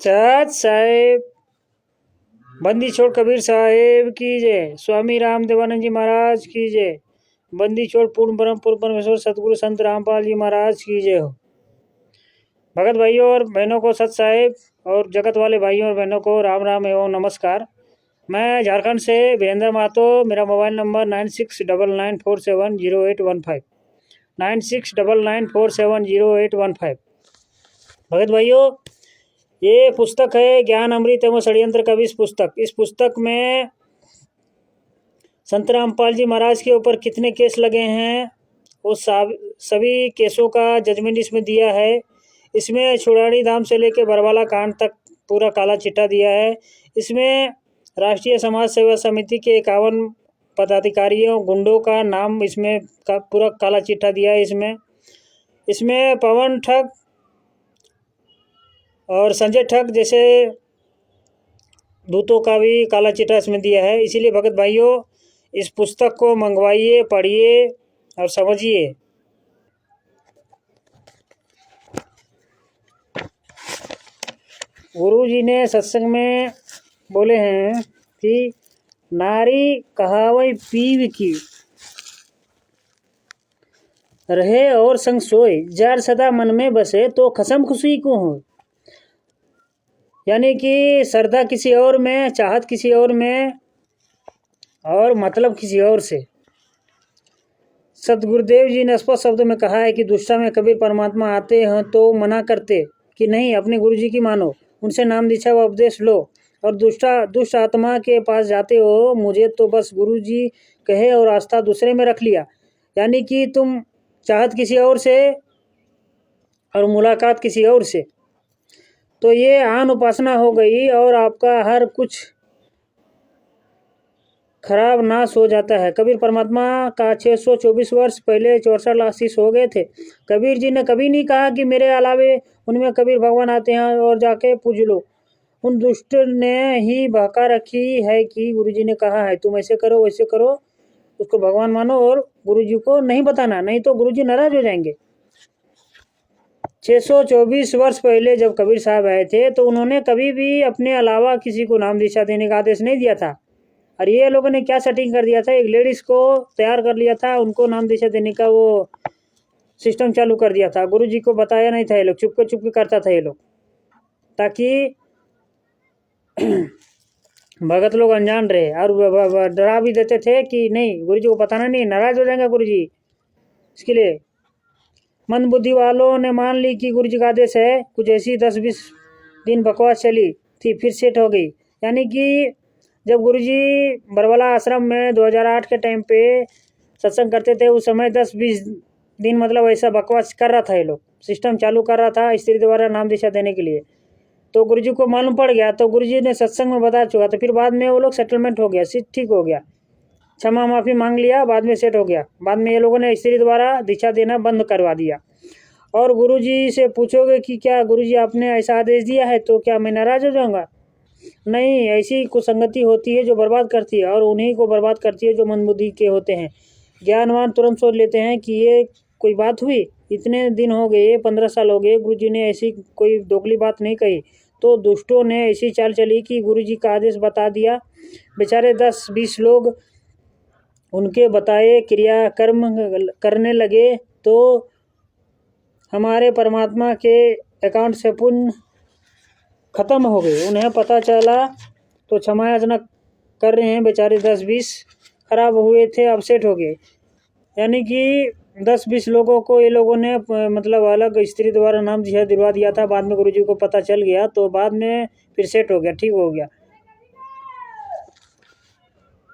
सत साहेब, बंदी छोड़ कबीर साहेब की जय, स्वामी राम देवानंद जी महाराज की जय, बंदी छोड़ पूर्ण ब्रह्म पूर्ण परमेश्वर सतगुरु संत रामपाल जी महाराज की जय हो। भगत भाइयों और बहनों को सत साहेब और जगत वाले भाइयों और बहनों को राम राम एवं नमस्कार। मैं झारखंड से वीरेंद्र महतो, मेरा मोबाइल नंबर 9699470815 9699470815। भगत भाइयों, ये पुस्तक है ज्ञान अमृत एवं षड्यंत्र का विष पुस्तक। इस पुस्तक में संत रामपाल जी महाराज के ऊपर कितने केस लगे हैं वो सभी केसों का जजमेंट इसमें दिया है। इसमें छुड़ानी धाम से लेकर बरवाला कांड तक पूरा काला चिट्ठा दिया है। इसमें राष्ट्रीय समाज सेवा समिति के 51 पदाधिकारियों गुंडों का नाम इसमें पूरा काला चिट्ठा दिया है। इसमें पवन ठग और संजय ठग जैसे दूतों का भी काला चिट्ठा इसमें दिया है। इसीलिए भगत भाइयों, इस पुस्तक को मंगवाइए, पढ़िए और समझिए। गुरु जी ने सत्संग में बोले हैं कि नारी कहावई पीव की रहे और संग सोए, जार सदा मन में बसे तो खसम खुशी को हो। यानी कि श्रद्धा किसी और में, चाहत किसी और में और मतलब किसी और से। सतगुरुदेव जी ने स्पष्ट शब्दों में कहा है कि दुष्टा में कबीर परमात्मा आते हैं तो मना करते कि नहीं, अपने गुरु जी की मानो, उनसे नाम दीक्षा व उपदेश लो। और दुष्ट आत्मा के पास जाते हो, मुझे तो बस गुरु जी कहे और आस्था दूसरे में रख लिया। यानी कि तुम चाहत किसी और से और मुलाकात किसी और से, तो ये आन उपासना हो गई और आपका हर कुछ खराब नाश हो जाता है। कबीर परमात्मा का 624 वर्ष पहले 64 आशीष हो गए थे। कबीर जी ने कभी नहीं कहा कि मेरे अलावे उनमें कबीर भगवान आते हैं और जाके पूज लो। उन दुष्ट ने ही बहका रखी है कि गुरु जी ने कहा है तुम ऐसे करो वैसे करो, उसको भगवान मानो और गुरु जी को नहीं बताना, नहीं तो गुरु जी नाराज हो जाएंगे। 624 वर्ष पहले जब कबीर साहब आए थे तो उन्होंने कभी भी अपने अलावा किसी को नाम दीक्षा देने का आदेश नहीं दिया था। और ये लोगों ने क्या सेटिंग कर दिया था, एक लेडीज को तैयार कर लिया था, उनको नाम दीक्षा देने का वो सिस्टम चालू कर दिया था। गुरु जी को बताया नहीं था, ये लोग चुपके करता था ये लोग, ताकि भगत लोग अनजान रहे। और डरा भी देते थे कि नहीं, गुरु जी को बताना नहीं, नाराज हो जाएंगे गुरु जी। इसके लिए मंद बुद्धि वालों ने मान ली कि गुरु जी का आदेश है। कुछ ऐसी 10-20 दिन बकवास चली थी, फिर सेट हो गई। यानी कि जब गुरु जी बरवाला आश्रम में 2008 के टाइम पे सत्संग करते थे, उस समय 10-20 दिन मतलब ऐसा बकवास कर रहा था, ये लोग सिस्टम चालू कर रहा था स्त्री द्वारा नाम दीक्षा देने के लिए। तो गुरु जी को मालूम पड़ गया, तो गुरु जी ने सत्संग में बता चुका, तो फिर बाद में वो लोग सेटलमेंट हो गया, ठीक हो गया, क्षमा माफ़ी मांग लिया, बाद में सेट हो गया। बाद में ये लोगों ने स्त्री द्वारा दीक्षा देना बंद करवा दिया। और गुरुजी से पूछोगे कि क्या गुरुजी आपने ऐसा आदेश दिया है, तो क्या मैं नाराज हो जाऊंगा? नहीं, ऐसी कुसंगति होती है जो बर्बाद करती है, और उन्हीं को बर्बाद करती है जो मंदबुद्धि के होते हैं। ज्ञानवान तुरंत सोच लेते हैं कि ये कोई बात हुई, इतने दिन हो गए, 15 साल हो गए, गुरुजी ने ऐसी कोई दोगली बात नहीं कही। तो दुष्टों ने ऐसी चाल चली कि गुरुजी का आदेश बता दिया। बेचारे 10-20 लोग उनके बताए क्रियाकर्म करने लगे, तो हमारे परमात्मा के अकाउंट से पुण्य खत्म हो गए। उन्हें पता चला तो क्षमा याचना कर रहे हैं। बेचारे 10-20 खराब हुए थे, अपसेट हो गए। यानी कि 10-20 लोगों को ये लोगों ने मतलब अलग स्त्री द्वारा नाम दिलवा दिया था। बाद में गुरुजी को पता चल गया, तो बाद में फिर सेट हो गया, ठीक हो गया।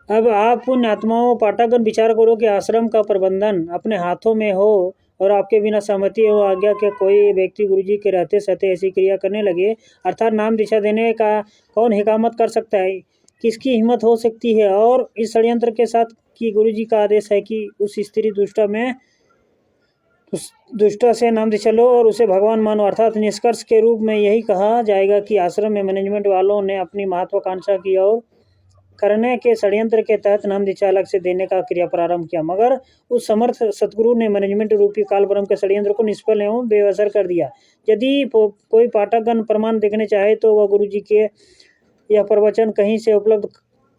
अब आप उन आत्माओं पाठागण विचार करो कि आश्रम का प्रबंधन अपने हाथों में हो और आपके बिना सहमति हो आज्ञा के कोई व्यक्ति गुरुजी के रहते सहते ऐसी क्रिया करने लगे, अर्थात नाम दीक्षा देने का कौन हिकामत कर सकता है, किसकी हिम्मत हो सकती है? और इस षड्यंत्र के साथ कि गुरुजी का आदेश है कि उस स्त्री दुष्टा से नाम दीक्षा लो और उसे भगवान मानो। अर्थात निष्कर्ष के रूप में यही कहा जाएगा कि आश्रम में मैनेजमेंट वालों ने अपनी महत्वाकांक्षा की और करने के षड्यंत्र के तहत नाम दीक्षा अलग से देने का क्रिया प्रारंभ किया, मगर उस समर्थ सतगुरु ने मैनेजमेंट रूपी कालब्रह्म के षड्यंत्र को निष्फल एवं बेअसर कर दिया। यदि कोई पाठकगण प्रमाण देखने चाहे तो वह गुरु जी के यह प्रवचन कहीं से उपलब्ध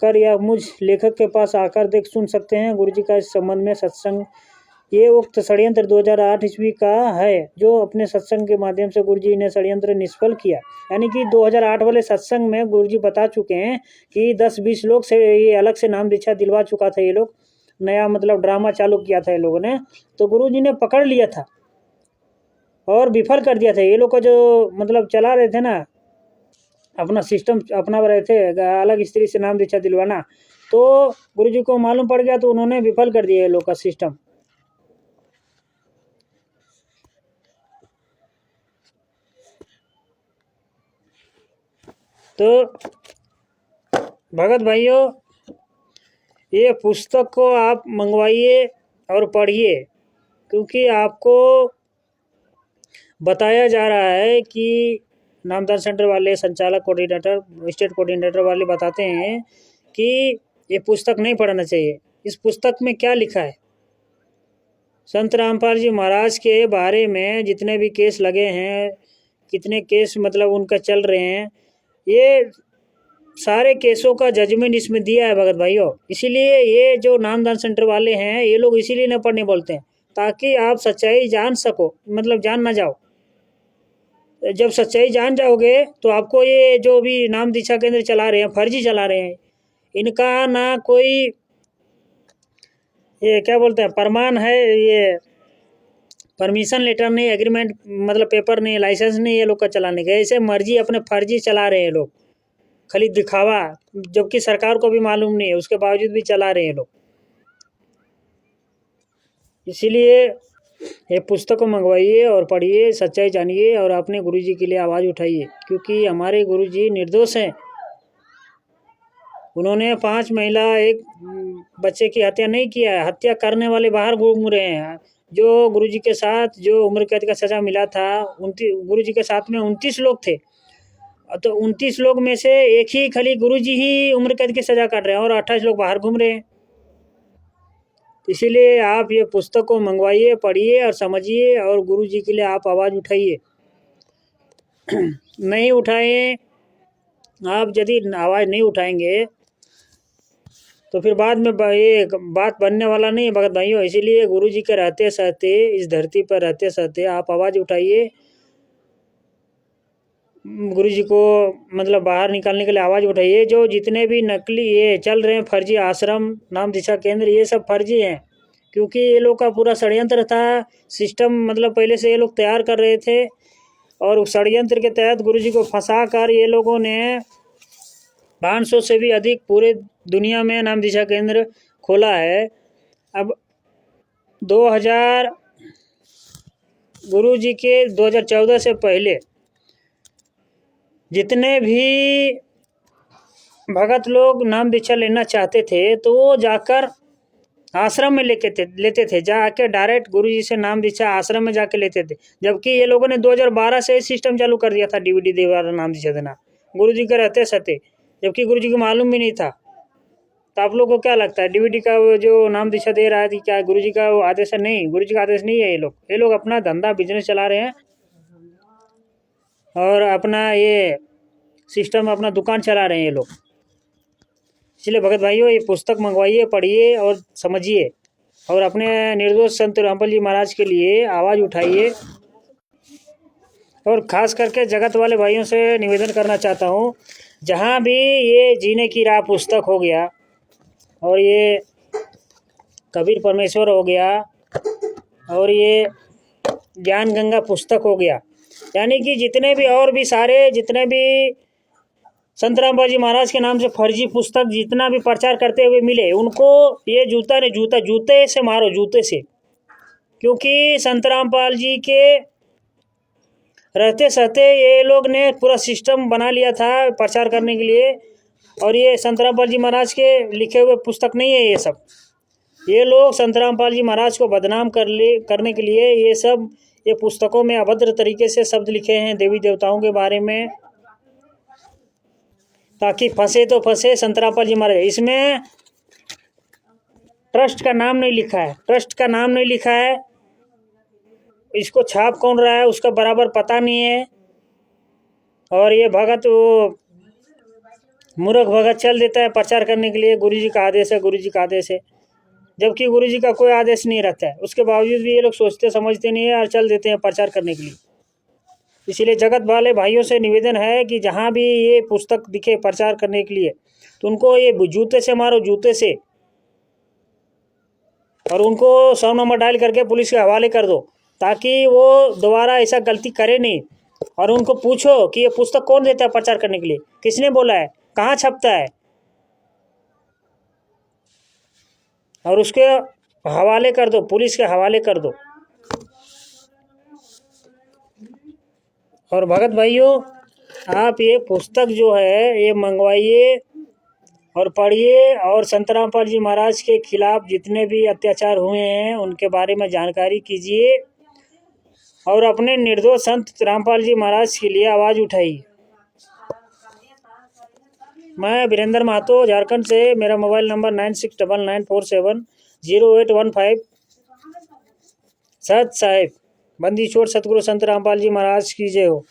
कर या मुझ लेखक के पास आकर देख सुन सकते हैं। गुरु जी का इस संबंध में सत्संग ये उक्त षड्यंत्र 2008 ईस्वी का है, जो अपने सत्संग के माध्यम से गुरु जी ने षड्यंत्र निष्फल किया। यानी कि 2008 वाले सत्संग में गुरु जी बता चुके हैं कि 10-20 लोग से ये अलग से नाम दीक्षा दिलवा चुका था। ये लोग नया मतलब ड्रामा चालू किया था ये लोगों ने, तो गुरु जी ने पकड़ लिया था और विफल कर दिया था। ये लोग को जो मतलब चला रहे थे ना, अपना सिस्टम अपना रहे थे अलग स्त्री से नाम दीक्षा दिलवाना, तो गुरु जी को मालूम पड़ गया तो उन्होंने विफल कर दिया ये लोग का सिस्टम। तो भगत भाइयों, ये पुस्तक को आप मंगवाइए और पढ़िए, क्योंकि आपको बताया जा रहा है कि नामदान सेंटर वाले संचालक कोऑर्डिनेटर स्टेट कोऑर्डिनेटर वाले बताते हैं कि ये पुस्तक नहीं पढ़ना चाहिए। इस पुस्तक में क्या लिखा है, संत रामपाल जी महाराज के बारे में जितने भी केस लगे हैं, कितने केस मतलब उनका चल रहे हैं, ये सारे केसों का जजमेंट इसमें दिया है भगत भाइयों। इसीलिए ये जो नामदान सेंटर वाले हैं ये लोग इसीलिए न पढ़ने बोलते हैं, ताकि आप सच्चाई जान सको, मतलब जान ना जाओ। जब सच्चाई जान जाओगे तो आपको ये जो भी नाम दीक्षा केंद्र चला रहे हैं, फर्जी चला रहे हैं, इनका ना कोई ये क्या बोलते हैं प्रमाण है, ये परमिशन लेटर नहीं, एग्रीमेंट मतलब पेपर नहीं, लाइसेंस नहीं ये लोग का चलाने का। ऐसे मर्जी अपने फर्जी चला रहे हैं लोग, खाली दिखावा, जबकि सरकार को भी मालूम नहीं है, उसके बावजूद भी चला रहे हैं लोग। इसीलिए ये पुस्तक को मंगवाइए और पढ़िए, सच्चाई जानिए और अपने गुरुजी के लिए आवाज़ उठाइए, क्योंकि हमारे गुरुजी निर्दोष हैं। उन्होंने 5 महिला 1 बच्चे की हत्या नहीं किया है। हत्या करने वाले बाहर घूम रहे हैं। जो गुरुजी के साथ जो उम्र कैद का सज़ा मिला था, गुरुजी के साथ में 29 लोग थे, तो 29 लोग में से एक ही खाली गुरुजी ही उम्र कैद की सज़ा काट रहे हैं और 28 लोग बाहर घूम रहे हैं। इसीलिए आप ये पुस्तक को मंगवाइए, पढ़िए और समझिए और गुरु जी के लिए आप आवाज़ उठाइए। नहीं उठाएं, आप यदि आवाज़ नहीं उठाएंगे तो फिर बाद में ये बात बनने वाला नहीं है भगत भाइयों। इसीलिए गुरु जी के रहते सहते, इस धरती पर रहते सहते आप आवाज़ उठाइए, गुरु जी को मतलब बाहर निकालने के लिए आवाज़ उठाइए। जो जितने भी नकली ये चल रहे हैं फर्जी आश्रम, नाम दीक्षा केंद्र, ये सब फर्जी हैं, क्योंकि ये लोग का पूरा षड्यंत्र था। सिस्टम मतलब पहले से ये लोग तैयार कर रहे थे और उस षड्यंत्र के तहत गुरु जी को फंसा कर ये लोगों ने 500 से भी अधिक पूरे दुनिया में नाम दीक्षा केंद्र खोला है। अब 2000 गुरु जी के 2014 से पहले जितने भी भगत लोग नाम दीक्षा लेना चाहते थे तो वो जाकर आश्रम में लेते थे, जाके डायरेक्ट गुरु जी से नाम दीक्षा आश्रम में जाके लेते थे। जबकि ये लोगों ने 2012 से सिस्टम चालू कर दिया था डीवीडी द्वारा नाम दीक्षा देना गुरु जी के रहते सहते, जबकि गुरु जी को मालूम भी नहीं था। तो आप लोग को क्या लगता है डीवीडी का वो जो नाम दीक्षा दे रहा है क्या गुरु जी का वो आदेश है? नहीं, गुरु जी का आदेश नहीं है। ये लोग अपना धंधा बिजनेस चला रहे हैं और अपना ये सिस्टम अपना दुकान चला रहे हैं ये लोग। इसलिए भगत भाइयों, ये पुस्तक मंगवाइए, पढ़िए और समझिए और अपने निर्दोष संत रामपाल जी महाराज के लिए आवाज़ उठाइए। और ख़ास करके जगत वाले भाइयों से निवेदन करना चाहता हूँ, जहाँ भी ये जीने की राह पुस्तक हो गया और ये कबीर परमेश्वर हो गया और ये ज्ञान गंगा पुस्तक हो गया, यानी कि जितने भी और भी सारे जितने भी संत रामपाल जी महाराज के नाम से फर्जी पुस्तक जितना भी प्रचार करते हुए मिले, उनको ये जूते से मारो, जूते से। क्योंकि संत रामपाल जी के रहते सहते ये लोग ने पूरा सिस्टम बना लिया था प्रचार करने के लिए, और ये संत रामपाल जी महाराज के लिखे हुए पुस्तक नहीं है। ये सब ये लोग संत रामपाल जी महाराज को बदनाम करने के लिए ये पुस्तकों में अभद्र तरीके से शब्द लिखे हैं देवी देवताओं के बारे में। ताकि फंसे तो फंसे संत रामपाल जी महाराज। इसमें ट्रस्ट का नाम नहीं लिखा है, ट्रस्ट का नाम नहीं लिखा है, इसको छाप कौन रहा है उसका बराबर पता नहीं है। और ये भगत वो मूर्ख भगत चल देता है प्रचार करने के लिए, गुरुजी का आदेश है, गुरुजी का आदेश है, जबकि गुरुजी का कोई आदेश नहीं रहता है। उसके बावजूद भी ये लोग सोचते समझते नहीं है और चल देते हैं प्रचार करने के लिए। इसीलिए जगत वाले भाइयों से निवेदन है कि जहाँ भी ये पुस्तक दिखे प्रचार करने के लिए तो उनको ये जूते से मारो, जूते से, और उनको 100 नंबर डायल करके पुलिस के हवाले कर दो ताकि वो दोबारा ऐसा गलती करे नहीं। और उनको पूछो कि ये पुस्तक कौन देता है प्रचार करने के लिए, किसने बोला है, कहाँ छपता है, और उसके हवाले कर दो, पुलिस के हवाले कर दो। और भगत भाइयों, आप ये पुस्तक जो है ये मंगवाइए और पढ़िए, और संत रामपाल जी महाराज के खिलाफ जितने भी अत्याचार हुए हैं उनके बारे में जानकारी कीजिए और अपने निर्दोष संत रामपाल जी महाराज के लिए आवाज़ उठाइए। मैं वीरेंद्र महतो, झारखंड से। मेरा मोबाइल नंबर 9699470815। सत साहिब बंदी छोड़ सतगुरु संत रामपाल जी महाराज की जय हो।